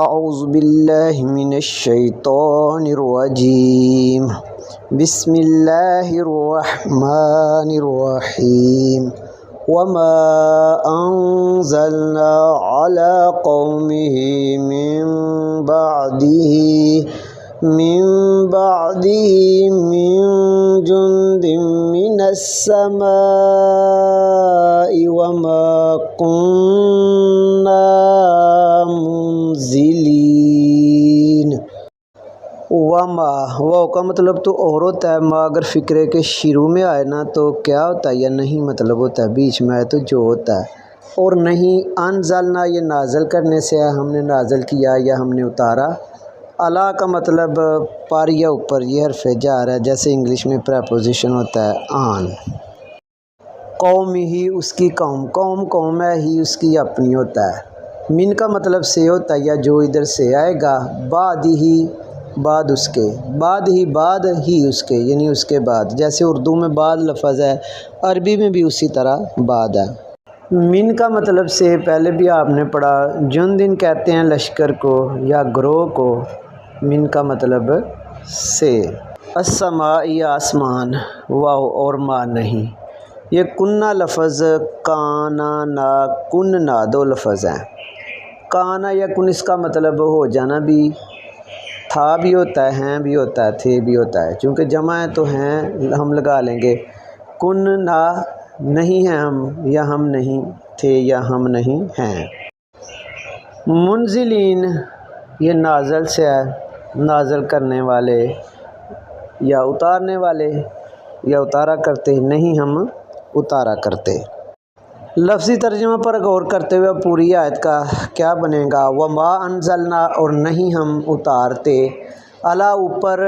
اعوذ باللہ من الشیطان الرجیم بسم اللہ الرحمن الرحیم وما انزلنا على قومه من بعده من جند من السماء وما كنا منزلین۔ وما واو کا مطلب تو اور ہوتا ہے، ما اگر فکرے کے شروع میں آئے نا تو کیا ہوتا ہے، یا نہیں مطلب ہوتا ہے، بیچ میں آئے تو جو ہوتا ہے۔ اور نہیں انزلنا یہ نازل کرنے سے ہے، ہم نے نازل کیا یا ہم نے اتارا۔ علا کا مطلب پر یا اوپر، یہ حرف جار ہے، جیسے انگلش میں پریپوزیشن ہوتا ہے آن۔ قوم ہی اس کی قوم، قوم ہے، ہی اس کی اپنی ہوتا ہے۔ من کا مطلب سے ہوتا ہے یا جو ادھر سے آئے گا، بعد ہی بعد اس کے، بعد ہی بعد ہی اس کے، یعنی اس کے بعد، جیسے اردو میں بعد لفظ ہے، عربی میں بھی اسی طرح بعد ہے۔ من کا مطلب سے پہلے بھی آپ نے پڑھا، جندن کہتے ہیں لشکر کو یا گروہ کو، من کا مطلب سے۔ السماء آسمان، واو اور ما نہیں۔ یہ کننا لفظ کانا نا کننا دو لفظ ہیں۔ کانا یا کن اس کا مطلب ہو جانا بھی، تھا بھی ہوتا ہے، ہیں بھی ہوتا ہے، تھے بھی ہوتا ہے، چونکہ جمع ہے تو ہیں ہم لگا لیں گے۔ کن نا نہیں ہیں ہم، یا ہم نہیں تھے یا ہم نہیں ہیں۔ منزلین یہ نازل سے ہے، نازل کرنے والے یا اتارنے والے، یا اتارا کرتے، نہیں ہم اتارا کرتے۔ لفظی ترجمہ پر غور کرتے ہوئے پوری آیت کا کیا بنے گا؟ وما انزلنا اور نہیں ہم اتارتے، علی اوپر،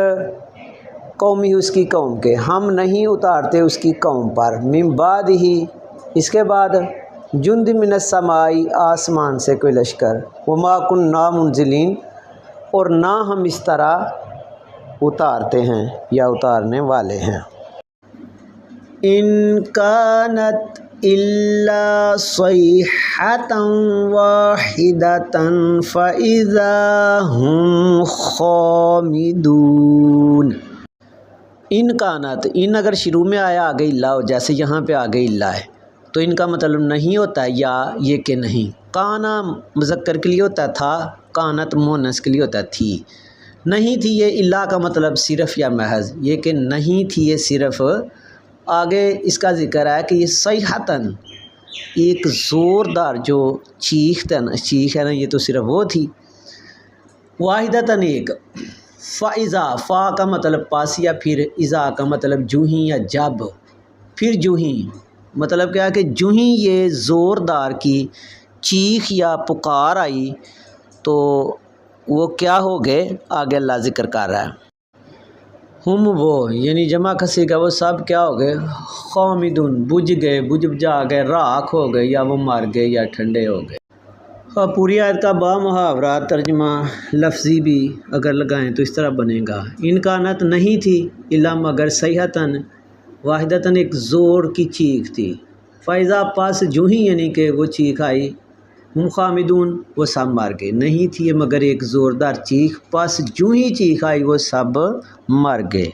قومی اس کی قوم کے، ہم نہیں اتارتے اس کی قوم پر، من بعد ہی اس کے بعد، جند من السماء آسمان سے کوئی لشکر، وما کننا منزلین اور نہ ہم اس طرح اتارتے ہیں یا اتارنے والے ہیں۔ ان کانت الا صیحۃ واحدۃ فاذا هم خامدون۔ ان کانت، ان اگر شروع میں آیا آگے الا ہو، جیسے یہاں پہ آگے الا ہے تو ان کا مطلب نہیں ہوتا ہے یا یہ کہ نہیں۔ کانا مذکر کے لیے ہوتا ہے تھا، کانت مونس کے لیے ہوتا ہے تھی۔ نہیں تھی یہ الا کا مطلب صرف یا محض، یہ کہ نہیں تھی یہ صرف، آگے اس کا ذکر ہے کہ یہ صیحتاً ایک زوردار جو چیخ ہے نا، یہ تو صرف وہ تھی، واحدتاً ایک۔ فاذا، فا کا مطلب پاس یا پھر اذا کا مطلب جو ہی یا جب، پھر جو ہی مطلب کیا ہے کہ جو ہی یہ زوردار کی چیخ یا پکار آئی تو وہ کیا ہو گئے، آگے اللہ ذکر کر رہا ہے۔ ہم وہ یعنی جمع کسی کا، وہ سب کیا ہو گئے، خامدون بجھ گئے، بجھا گئے، راکھ ہو گئے، یا وہ مر گئے یا ٹھنڈے ہو گئے۔ اور پوری آیت کا با محاورہ ترجمہ لفظی بھی اگر لگائیں تو اس طرح بنے گا، ان کانت نہیں تھی الا مگر صیحتاً واحدتاً ایک زور کی چیخ تھی، فاذا پاس جو ہی یعنی کہ وہ چیخ آئی، ہم خامدون وہ سب مر گئے، نہیں تھی یہ مگر ایک زوردار چیخ، پاس جو ہی چیخ آئی وہ سب مر گئے۔